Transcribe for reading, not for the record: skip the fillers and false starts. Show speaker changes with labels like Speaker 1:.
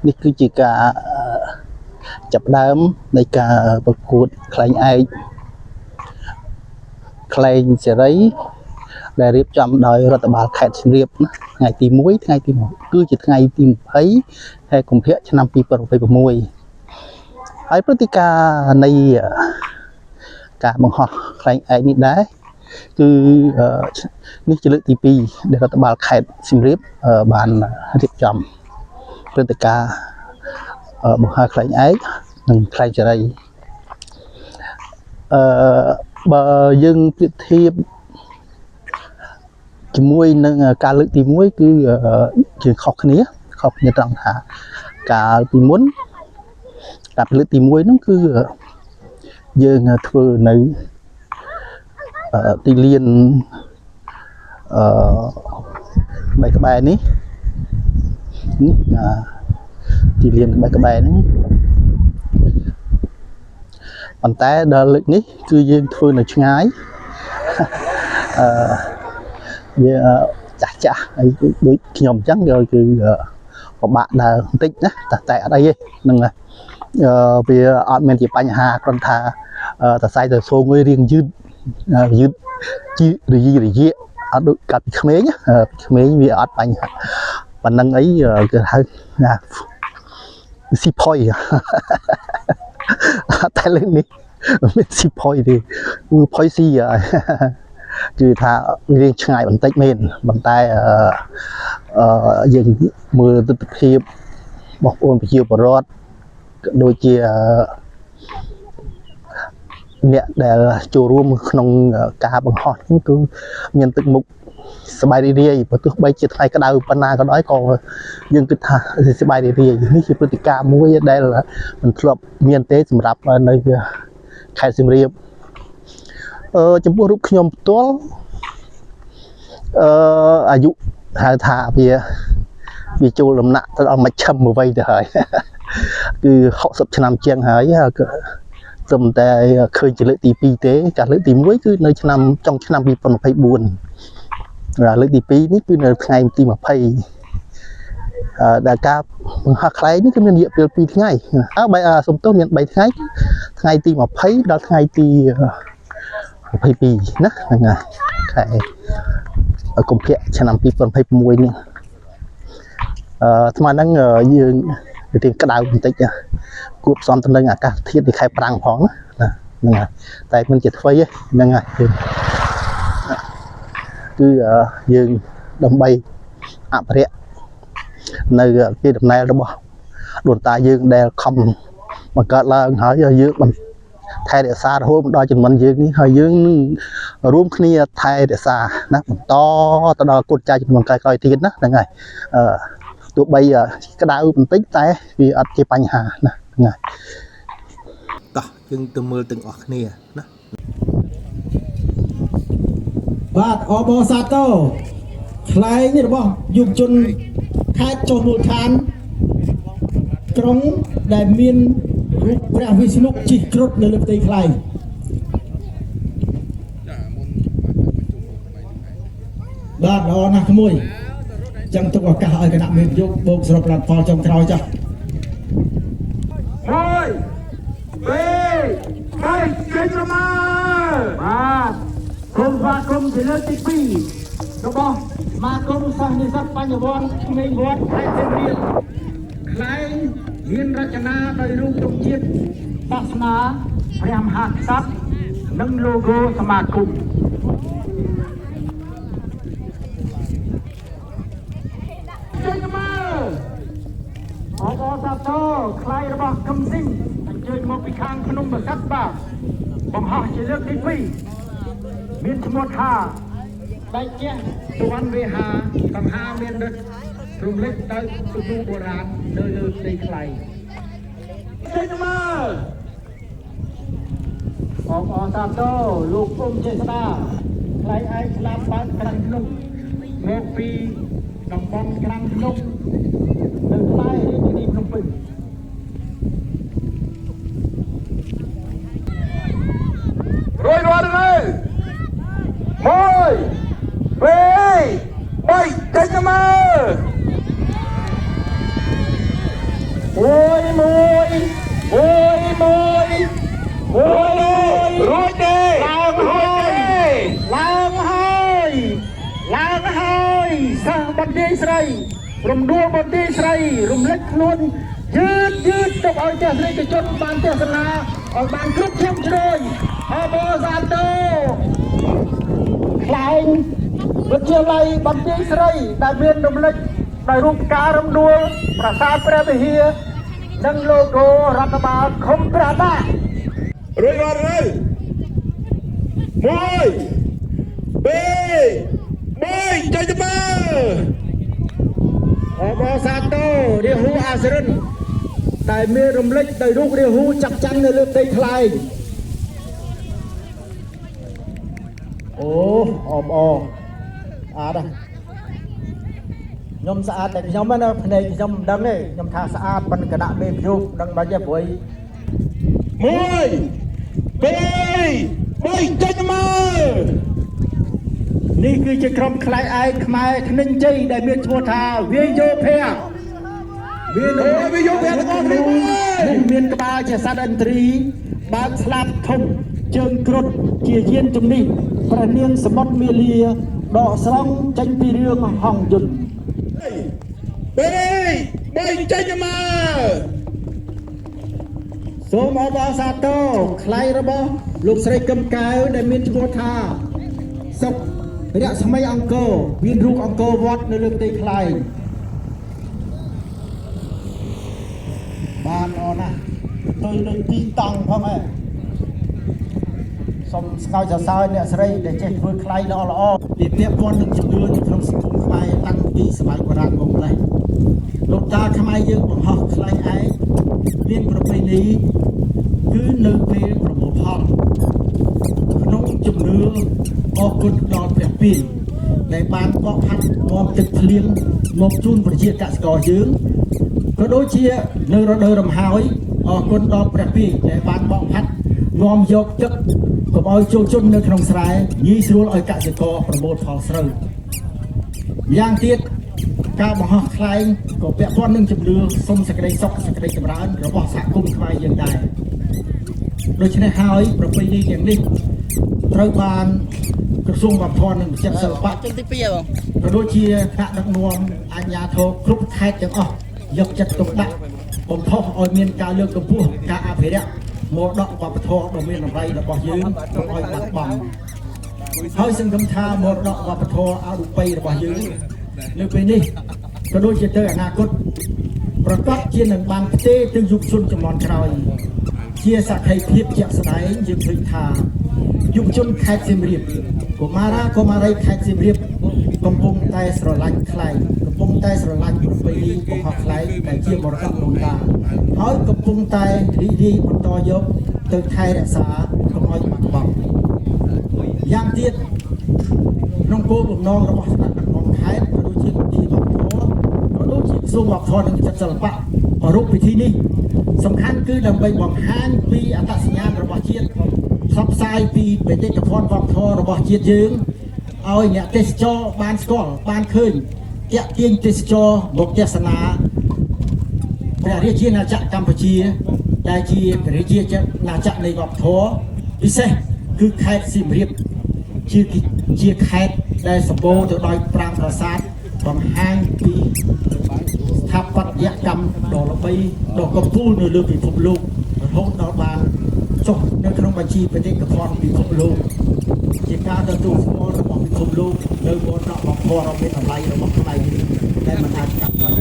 Speaker 1: នេះគឺជាការចាប់ដើមនៃការប្រកួតខ្លែងឯកខ្លែងសេរីដែលរៀបចំដោយរដ្ឋបាលខេត្តសៀមរាបថ្ងៃទី1ថ្ងៃទី1គឺជាថ្ងៃទី20ខែកុម្ភៈឆ្នាំ2026ហើយព្រឹត្តិការណ៍នៃការបង្ហោះខ្លែងឯកនេះដែរគឺនេះជាលើកទី2ដែលរដ្ឋបាលខេត្តសៀមរាបបានរៀបចំព្រឹត្តិការណ៍បង្ហោះខ្លែងឯកនិងខ្លែងសេរីបើយើងប្រៀបធៀបជាមួយនឹងការលើកទី1គឺជាខុសគ្នាត្រង់ថាកាលពីមុនការលើកទី1ហ្នឹងគឺយើងធ្វើនៅទីលានក្បែរនេះទីលានក្បែរហ្នឹងប៉ុន្តែដល់លើកនេះគឺយើងធ្វើនៅឆ្ងាយវាចាស់ហើយដូចខ្ញុំអញ្ចឹងគឺពិបាកដើរបន្តិចណាតែអត់អីទេហ្នឹងវាអត់មានជាបញ្ហាគ្រាន់ថាសរសៃទៅសូងមួយរៀងយឺតជីរយៈអត់ដូចកាត់ពីក្មេងវាអត់បញ្ហាប៉ុណ្ណឹងអីគេហៅណាស៊ីផុយតែលើនេះមានស៊ីផុយទេគឺផុយស៊ីគឺថារៀងឆ្ងាយបន្តិចមែនប៉ុន្តែយើងមើលទស្សនវិជ្ជាបងប្អូនប្រជាពលរដ្ឋក៏ដូចជាអ្នកដែលចូលរួមក្នុងការបង្ហោះហ្នឹងគឺមានទឹកមុខសប្បាយរីករាយបើទោះបីជាថ្ងៃក្តៅប៉ុណ្ណាក៏ដោយក៏យើងគិតថាសប្បាយរីករាយនេះជាព្រឹត្តិការណ៍មួយដែលមិនធ្លាប់មានទេសម្រាប់នៅខេត្តសៀមរាបចំពោះរូបខ្ញុំផ្ទាល់អាយុហៅថាវាចូលដំណាក់ទៅដល់មជ្ឈិមអ្វីទៅហើយគឺ60ឆ្នាំជាងហើយត្រឹមតែឃើញជាលើកទី2ទេការលើកទី1គឺនៅចុងឆ្នាំ2024លើកទី2នេះគឺនៅថ្ងៃទី20ដែលការបង្ហោះខ្លែងនេះគឺមានរយៈពេល2ថ្ងៃសុំទោសមាន3ថ្ងៃថ្ងៃទី20ដល់ថ្ងៃទី22ណាហ្នឹងហើយខែកុម្ភៈឆ្នាំ2026នេះស្មើហ្នឹងយើងរៀងក្តៅបន្តិចគួបផ្សំទៅនឹងអាកាសធាតុនៃខែប្រាំងផងណាហ្នឹងហើយតែមិនជាថ្មីហ្នឹងហើយគឺយើងដើម្បីអភិរក្សនៅទីដំណើររបស់ដូនតាយើងដែលខំបង្កើតឡើងហើយយើងថែរក្សារហូតមកដល់ជំនាន់យើងនេះហើយយើងនឹងរួមគ្នាថែរក្សាណាបន្តទៅដល់កូនចៅជំនាន់ក្រោយៗទៀតណាហ្នឹងហើយទោះបីក្តៅបន្តិចតែវាអត់ជាបញ្ហាណាហ្នឹងហើយតោះយើងទៅមើលទាំងអស់គ្នាណា
Speaker 2: បាទអបសាទរខ្លែងរបស់យុវជនខេត្តចុះមូលដ្ឋានក្រុងដែលមានរូបព្រះវិស្ណុជិះគ្រុឌនៅលើផ្ទៃខ្លែងបាទល្អណាស់ក្មួយចឹងទុកឱកាសឲ្យគណៈមេនយោបោកសរុបលទ្ធផលចុងក្រោយចាស់
Speaker 3: 1 2 3ចេញមកបាទគុំបាទគុំជាលើកទី2របស់សមាគមសិស្សនិស្សិតបញ្ញវន្តក្មេងវត្តខេត្តសៀមរាបខ្លែងមានរចនាដោយរូបទង់ជាតិសាសនាព្រះមហាក្សត្រនិង logo សមាគមចេញមកអបអរសាទរខ្លែងរបស់កឹមស៊ីងអញ្ជើញមកពីខាងភ្នំប្រសិទ្ធបាទបង្ហោះជាលើកទី2មានឈ្មោះថាបែកជាសវណ្ណវេហាកង្ហាមានដិតរំលេចដោយទស្សនបុរាណនៅលើផ្ទៃខ្លែងចេញមកអបអរសាទរលោកអ៊ុំចេស្តាខ្លែងឯកស្លាប់បានក្រាំងភ្នំមកពីតំបន់ក្រាំងភ្នំនៅក្បែររាជធានីភ្នំពេញរួយរាល់ហើយ 1 2 3ចេញមក មួយមួយមួយមួយមួយរួចទេឡើងហើយឡើងហើយឡើងហើយសិស្សបន្ទាយស្រីរំដួលបន្ទាយស្រីរំលេចខ្លួនយឺតទុកឲ្យទស្សនិកជនបានទស្សនាឲ្យបានគ្រប់ជ្រុងជ្រោយអបអសាទរខ្លែងវិទ្យាល័យបន្ទាយស្រីដែលមានរំលេចដោយរូបការរំដួលប្រាសាទព្រះវិហារនិង logo រដ្ឋបាលឃុំព្រះតា
Speaker 4: រួចរាល់ហើយមួយពីរមួយចុចទៅមើល
Speaker 3: អបអសាទររាហូអាសរិនដែលមានរំលេចដោយរូបរាហូចាប់ចាំងនៅលើផ្ទៃខ្លែងអូអបអអាតខ្ញុំស្អាតតែខ្ញុំណាភ្នែកខ្ញុំមិនដឹងទេខ្ញុំថាស្អាតប៉ុន្តែគណៈមេភូមិដឹងបាច់ទេព្រួយ
Speaker 4: មួយពីរមួយចុចទៅមើល
Speaker 3: នេះគឺជាក្រុមខ្លែងឯកខ្មែរធ្និញជ័យដែលមានឈ្មោះថាវាយោភ័ក្រ
Speaker 4: វាយោភ័ក្រទាំងអស់គ្នា
Speaker 3: នេះមានក្បាលជាសត្វឥន្ទ្រីបើកស្លាបធំជើងគ្រុឌជាយានជំនិះព្រះនាងសមុទ្រមាលាដកស្រង់ចេញពីរឿងហង្សយន្ត
Speaker 4: ពីរបីចុចទៅមើល
Speaker 3: សូមអបអសាទរខ្លែងរបស់លោកស្រីកឹមកែវដែលមានឈ្មោះថាសុករស្មីអង្គរមានរូបអង្គរវត្តនៅលើផ្ទៃខ្លែងបានល្អណាស់ទៅលើទីតង់ផងហ៎សូមស្ងោចសរសើរអ្នកស្រីដែលចេះធ្វើខ្លែងល្អពីពាក់ព័ន្ធនឹងជំនឿនៅក្នុងសង្គមខ្មែរតាំងពីសម័យបុរាណមកម្ល៉េះលោកតាខ្មែរយើងបង្ហោះខ្លែងឯកមានប្រពៃណីគឺនៅពេលប្រមូលផលក្នុងជំនឿអរគុណដល់ព្រះពីរដែលបានកក់ផាត់នាំទឹកភ្លៀងមកជូនប្រជាកសិករយើងក៏ដូចជានៅរដូវរំហើយអរគុណដល់ព្រះពីរដែលបានបកផាត់នាំយកទឹកកុំឲ្យចូលជន់នៅក្នុងស្រែងាយស្រួលឲ្យកសិករប្រមូលផលស្រូវយ៉ាងទៀតការបង្ហោះខ្លែងក៏ពាក់ព័ន្ធនឹងជំនឿសុំសេចក្តីសុខសេចក្តីចម្រើនរបស់សហគមន៍ខ្មែរយើងដែរដូច្នេះហើយប្រពៃណីទាំងនេះត្រូវបានក្រសួងវប្បធម៌និងវិចិត្រសិល្បៈ
Speaker 1: ជើងទី2បង
Speaker 3: ក៏ដូចជាថ្នាក់ដឹកនាំអាជ្ញាធរគ្រប់ខេត្តទាំងអស់យកចិត្តទុកដាក់បំផុសឲ្យមានការលើកកម្ពស់ការអភិរក្សមរតកវប្បធម៌ដ៏មានតម្លៃរបស់យើងកុំឲ្យបាត់បង់ហើយសង្ឃឹមថាមរតកវប្បធម៌អរូបីរបស់យើងនៅពេលនេះក៏ដូចជាទៅអនាគតប្រកបជានឹងបានផ្ទេរទៅយុវជនជំនាន់ក្រោយជាសក្ខីភាពជាក់ស្ដែងយើងឃើញថាយុវជនខេត្តសៀមរាបកុមារីខេត្តសៀមរាបកំពុងតែស្រឡាញ់ខ្លែងកំពុងតែស្រឡាញ់ប្រពៃណីបង្ហោះខ្លែងដែលជាមរតកដូនតាហើយកំពុងតែរីករាយបន្តយកទៅថែរក្សាកុំឲ្យបាត់បង់យ៉ាងទៀតក្នុងគោលបំណងរបស់ស្ដេចអង្គខេត្តក៏ដូចជាមន្ទីរវប្បធម៌ក៏ដូចជាក្រសួងវប្បធម៌និងវិចិត្រសិល្បៈប្រារព្ធពិធីនេះសំខាន់គឺដើម្បីបង្ហាញពីអត្តសញ្ញាណរបស់ជាតិផ្សព្វផ្សាយពីបេតិកភណ្ឌវប្បធម៌របស់ជាតិយើងឲ្យអ្នកទេសចរបានស្គាល់បានឃើញទាក់ទាញទេសចរមកទស្សនាព្រះរាជាណាចក្រកម្ពុជាដែលជាព្រះរាជាណាចក្រនៃវប្បធម៌ពិសេសគឺខេត្តសៀមរាបជាខេត្តដែលសម្បូរទៅដោយប្រាង្គប្រាសាទបង្ហាញពីស្ថាបត្យកម្មដ៏ល្បីដ៏កំពូលនៅលើពិភពលោករហូតដល់បានចុះនៅក្នុងបញ្ជីបេតិកភណ្ឌពិភពលោកជាការទទួលស្គាល់របស់ពិភពលោកនៅមរតកវប្បធម៌ដ៏មានតម្លៃរបស់ខ្មែរយើងដែលមិនអាចកាត់បាន